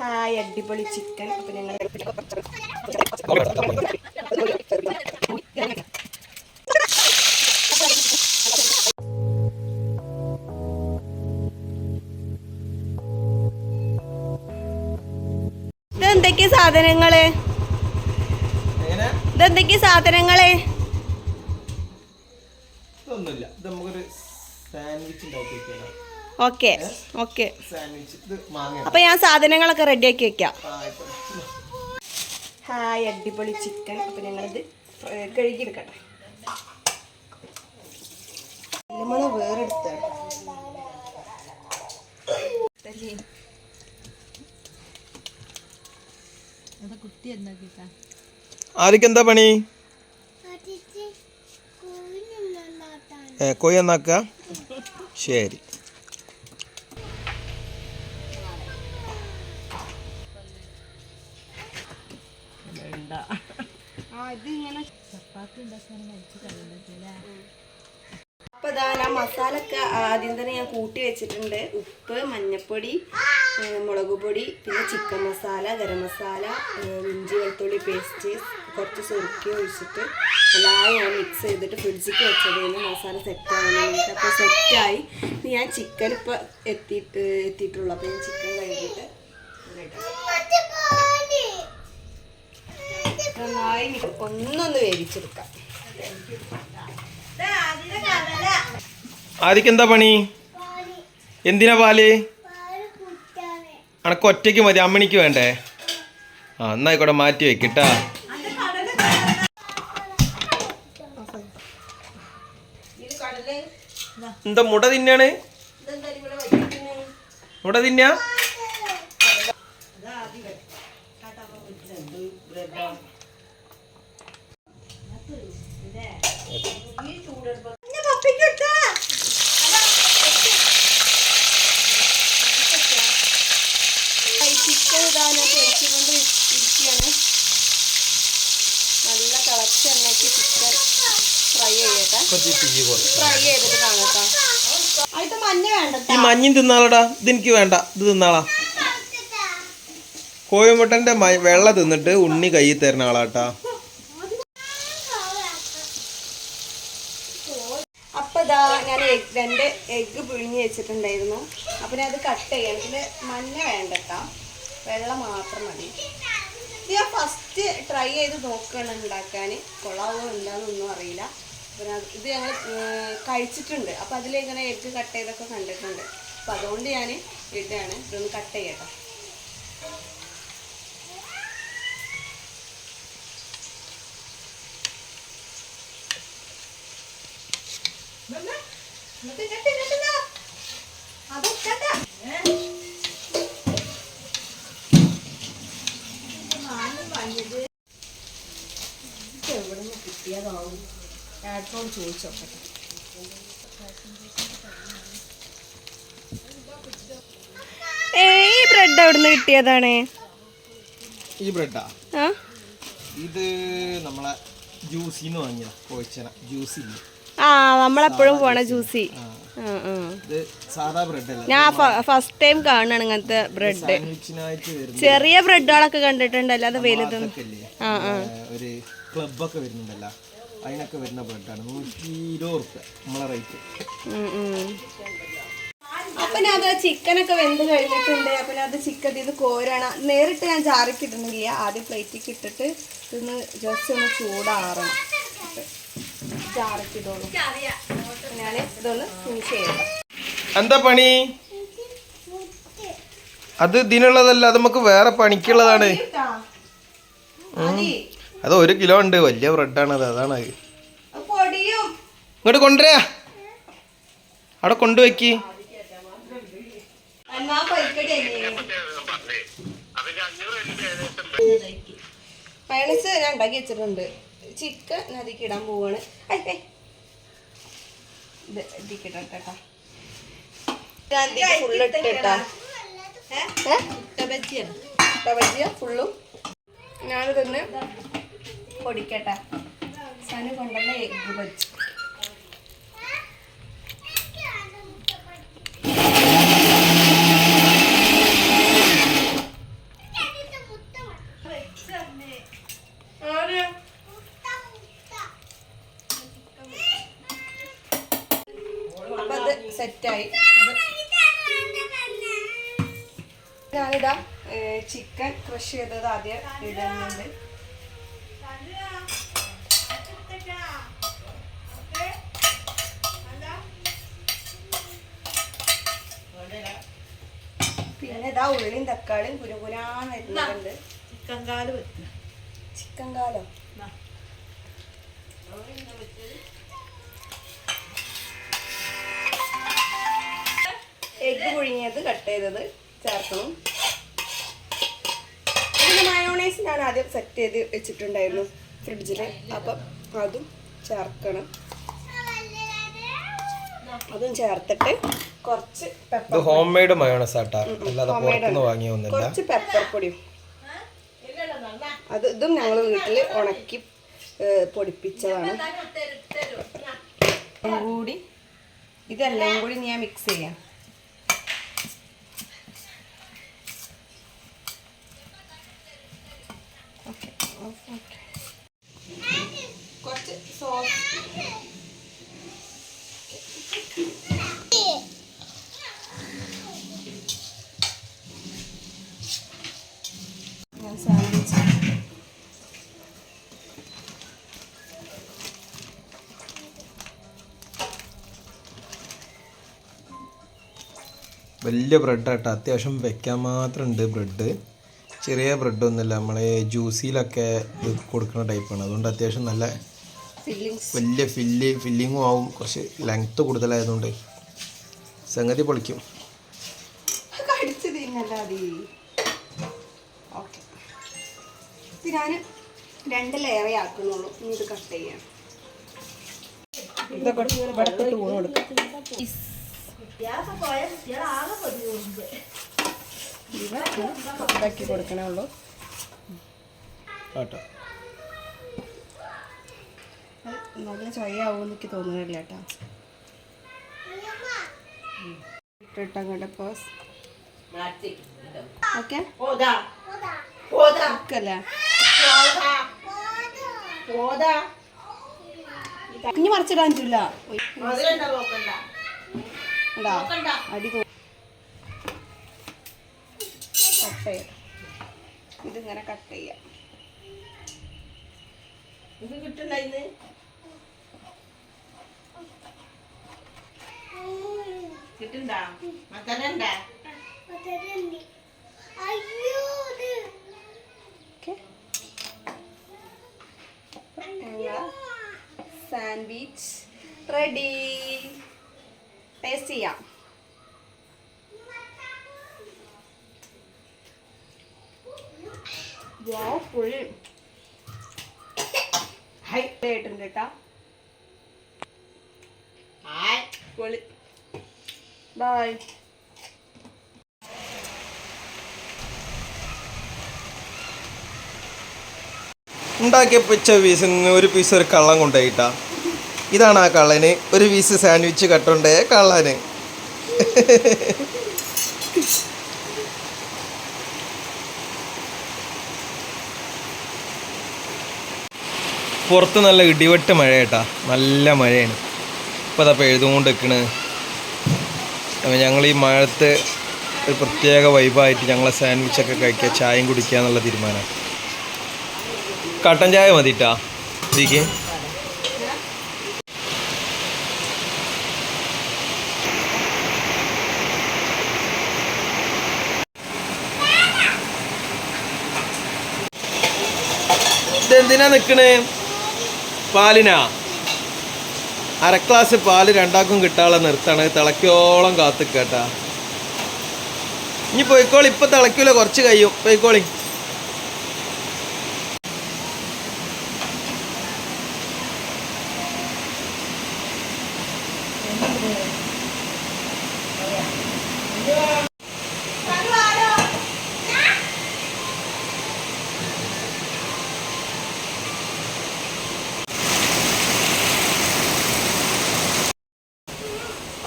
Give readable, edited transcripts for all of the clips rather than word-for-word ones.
Hi അടിപൊളി chicken. അപ്പോൾ ഞങ്ങൾ ഇതെന്തൊക്കെയാ സാധനങ്ങള്? Okay okay. അപ്പൊ ഞാൻ സാധനങ്ങളൊക്കെ റെഡിയാക്കി വെക്കാം. ഹായ് അടിപൊളി ചിക്കൻ. അപ്പൊ ഞങ്ങളിത് കഴുകിയെടുക്കട്ടെ. നമ്മള് വേറെ എടുത്താണ്. ആർക്ക് എന്താ പണി? കോഴി എന്നാക്ക. ശരി. അപ്പൊ ഇതാ ഞാൻ മസാലൊക്കെ ആദ്യം തന്നെ ഞാൻ കൂട്ടി വെച്ചിട്ടുണ്ട്. ഉപ്പ്, മഞ്ഞപ്പൊടി, മുളക് പൊടി, പിന്നെ ചിക്കൻ മസാല, ഗരം മസാല, ഇഞ്ചി വെളുത്തുള്ളി പേസ്റ്റ്, കുറച്ച് സുറുക്കി ഒഴിച്ചിട്ട് എല്ലാം ഞാൻ മിക്സ് ചെയ്തിട്ട് ഫ്രിഡ്ജിക്ക് വെച്ചതിന് മസാല സെറ്റാകാൻ വേണ്ടിയിട്ട്. അപ്പോൾ സെറ്റായി. ഞാൻ ചിക്കൻ ഇപ്പോൾ എത്തിയിട്ടുള്ളൂ. അപ്പോൾ ഞാൻ ചിക്കൻ കഴുകിയിട്ട് നന്നായി ഒന്നൊന്ന് വേവിച്ചെടുക്കാം. ആർക്ക് എന്താ പണി? എന്തിനാ പാല്? അനക്ക് ഒറ്റയ്ക്ക് മതി, അമ്മണിക്ക് വേണ്ടേ? ആ എന്നായിക്കോട്ടെ, മാറ്റി വെക്കിട്ടാ. എന്താ മുട തിന്നാണ്? മുട തിന്നാ? ചിക്കൻ ഇതാ പൊരിച്ചുകൊണ്ട് ഇരിക്കുകയാണ്. നല്ല തിളച്ച എണ്ണയ്ക്ക് ചിക്കൻ ഫ്രൈ ചെയ്യട്ടെ. ഫ്രൈ ചെയ്തിട്ട് കാണാം. അതിട്ട് മഞ്ഞ വേണ്ട. ഈ മഞ്ഞയും തിന്നാളടാ. ഇതെനിക്ക് വേണ്ട, ഇത് തിന്നാളാ. കോഴിമുട്ടന്റെ വെള്ള തിന്നിട്ട് ഉണ്ണി കൈ തരുന്ന ആളാട്ടാ. അപ്പൊ ഇതാ ഞാൻ 2 എഗ്ഗ് പിഴിഞ്ഞ് വെച്ചിട്ടുണ്ടായിരുന്നു. അപ്പൊ ഞാൻ അത് കട്ട് ചെയ്യാം. ഇതില് മഞ്ഞ വേണ്ടട്ടാ, വെള്ളം മാത്രം മതി. ഇത് ഞാൻ ഫസ്റ്റ് ട്രൈ ചെയ്ത് നോക്കുകയാണ് ഉണ്ടാക്കാൻ. കൊള്ളാവോ എന്താണെന്നൊന്നും അറിയില്ല. പിന്നെ ഇത് ഞങ്ങൾ കഴിച്ചിട്ടുണ്ട്. അപ്പം അതിലിങ്ങനെ എഗ്ഗ് കട്ട് ചെയ്തൊക്കെ കണ്ടിട്ടുണ്ട്. അപ്പം അതുകൊണ്ട് ഞാൻ ഇട്ടാണ്. ഇതൊന്ന് കട്ട് ചെയ്യട്ടോ. എവിടെ നിന്ന് കിട്ടിയതാവും? ആഡ്രോൺ ചോദിച്ചോക്കട്ടെ. ഈ ബ്രെഡ് എവിടുന്ന് കിട്ടിയതാണ്? ഈ ബ്രെഡാ? ഇത് നമ്മളെ ജ്യൂസിന്ന് വാങ്ങിയ കോഴിച്ചന ജ്യൂസില്ലേ? ആ, നമ്മളെപ്പോഴും പോണ ജ്യൂസി. ഞാൻ ഫസ്റ്റ് ടൈം കാണാണ് ഇങ്ങനത്തെ ബ്രെഡ്. ചെറിയ ബ്രെഡുകളൊക്കെ കണ്ടിട്ടുണ്ട്, അല്ലാതെ വലുതും. ഒരു ക്ലബൊക്കെ വരുന്നുണ്ടല്ലോ, അതിനൊക്കെ വരുന്ന ബ്രെഡാണ്. 120 റുപ്യ നമ്മളെ റേറ്റ്. അപ്പൊ ഞാൻ അത് ചിക്കനൊക്കെ വെന്ത് കഴിഞ്ഞിട്ടുണ്ട്. അപ്പൊ ഞാൻ അത് ചിക്കൻ ഇത് കോരാണ്. നേരിട്ട് ഞാൻ ജാറിക്ക് ഇടുന്നില്ല. ആദ്യം പ്ലേറ്റിക്ക് ഇട്ടിട്ട് ഇതൊന്ന് ജസ്റ്റ് ഒന്ന് ചൂടാറണം. ജാറിക്ക് ഇതോളൂ. ഞാൻ ഇതൊന്ന് ഫിനിഷ് ചെയ്യണം. എന്താ പണി? അത് ഇതിനുള്ളതല്ല, അത് നമുക്ക് വേറെ പണിക്കുള്ളതാണ്. അത് 1 കിലോ ഉണ്ട്, വലിയ ബ്രെഡാണ് അത്. അതാണ് ഇങ്ങോട്ട് കൊണ്ടുവരാ, അവിടെ കൊണ്ടുവയ്ക്ക്. മയണൈസ് ഞാൻ ഉണ്ടാക്കി വെച്ചിട്ടുണ്ട്. ചിക്കൻ അതിലേക്ക് ഇടാൻ പോവാണ്. ഇത് ഇതിക്കിട്ടാ ഫുള്ള് ഇട്ടിട്ടാ ഫുള്ളും ഞാനിതൊന്ന് പൊടിക്കട്ടെ. സനു കൊണ്ടുവന്ന എഗ്ഗ് പൊരിച്ചു. ഞാനിതാ ചിക്കൻ ക്രഷ് ചെയ്തത് ആദ്യം ഇടുന്നുണ്ട്. പിന്നെ ഇതാ ഉള്ളിയും തക്കാളിയും കുരുകുരാന്ന് വരുന്നുണ്ട്. ചിക്കൻ കാലോ എഗ്ഗ് പുഴുങ്ങിയത് കട്ട് ചെയ്തത് ചേർക്കണം. പിന്നെ മയോണൈസ് ഞാൻ ആദ്യം സെറ്റ് ചെയ്ത് വെച്ചിട്ടുണ്ടായിരുന്നു ഫ്രിഡ്ജിൽ, അപ്പം അതും ചേർക്കണം. അതും ചേർത്തിട്ട് കുറച്ച് ഹോം മെയ്ഡ് മയോണൈസ് ആട്ടാ, അല്ലാതെ പുറത്തുനിന്ന് വാങ്ങിയ ഒന്നുമില്ല. കുറച്ച് പെപ്പർ പൊടിയും ഇതും ഞങ്ങൾ വീട്ടിൽ ഉണക്കി പൊടിപ്പിച്ചതാണ്. കൂടി ഇതെല്ലാം കൂടി ഞാൻ മിക്സ് ചെയ്യാം. കുറച്ച് സോസ് ഞാൻ സാൻഡ്വിച്ച് വലിയ ബ്രെഡാട്ടോ, അത്യാവശ്യം വെക്കാൻ മാത്രം ഉണ്ട് ബ്രെഡ്. ചെറിയ ബ്രെഡൊന്നുമില്ല, നമ്മളെ ജ്യൂസിലൊക്കെ ഇത് കൊടുക്കുന്ന ടൈപ്പാണ്. അതുകൊണ്ട് അത്യാവശ്യം നല്ല വലിയ ഫില്ലിങ്ങും ആവും. കുറച്ച് ലെങ്ത്ത് കൂടുതലായതുകൊണ്ട് സംഗതി പൊളിക്കും. ഓക്കെ, ഇത് ഞാൻ 2 ലെയറേ ആക്കുന്നുള്ളൂ. ഇനി ഇത് കട്ട് ചെയ്യാം. ഇതൊക്കെ വടക്കിട്ട് ഊണ് കൊടുക്കാം. ഇതാക്കി കൊടുക്കണേ ഉള്ളൂ. നല്ല ചൊയ്യാവും എനിക്ക് തോന്നുന്നില്ല കേട്ടോ. ഇട്ടങ്ങോട്ട് പോസ് ഓക്കെ അല്ലേ. ഇനി മറിച്ചിടാൻ പറ്റില്ല. അടി കട്ട് ചെയ്യാം. ഇതിങ്ങനെ കട്ട് ചെയ്യാം. ഇത് കിട്ടില്ല. ഇന്ന് കിട്ടണ്ട മക്കനണ്ട. Sandwich ready. ടേസ്റ്റ് ചെയ്യാം. ഫുൾ ഹൈറ്റ് ആയിട്ടുണ്ട് കേട്ടാ. ബൈ. ഉണ്ടാക്കിയ പിച്ച പീസിന് ഒരു പീസ് ഒരു കള്ളൻ കൊണ്ടുപോയിട്ടാ. ഇതാണ് ആ കള്ളന്. ഒരു പീസ് സാൻഡ്വിച്ച് കട്ടുണ്ടേ കള്ളന്. പുറത്ത് നല്ല ഇടിവെട്ട് മഴ കേട്ടാ, നല്ല മഴയാണ്. ഇപ്പോൾ അതപ്പോൾ എഴുതുകൊണ്ട് നിൽക്കണ്. അപ്പോൾ ഞങ്ങൾ ഈ മഴത്ത് ഒരു പ്രത്യേക വൈബായിട്ട് ഞങ്ങളെ സാൻഡ്വിച്ചൊക്കെ കഴിക്കുക, ചായയും കുടിക്കുക എന്നുള്ള തീരുമാനം. കട്ടൻ ചായ മതിട്ടാ ഇതിക്ക്. ഇതെന്തിനാ നിൽക്കണേ? പാലിനാ. 1/2 ഗ്ലാസ് പാല് രണ്ടാക്കും കിട്ടാനുള്ള നിർത്താണ്. തിളക്കോളം കാത്തിക്കേട്ടാ. ഇനി പോയിക്കോളി, ഇപ്പം തിളക്കൂല, കുറച്ച് കഴിയും. പോയിക്കോളി.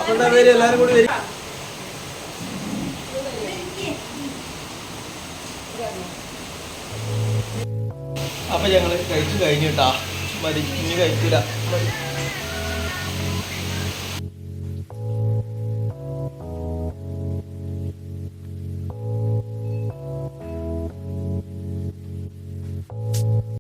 അപ്പം പേര് എല്ലാവരും കൂടി വരും. അപ്പം ഞങ്ങൾ കഴിച്ചു കഴിഞ്ഞിട്ടാ. മതി, ഇനി കഴിക്കില്ല.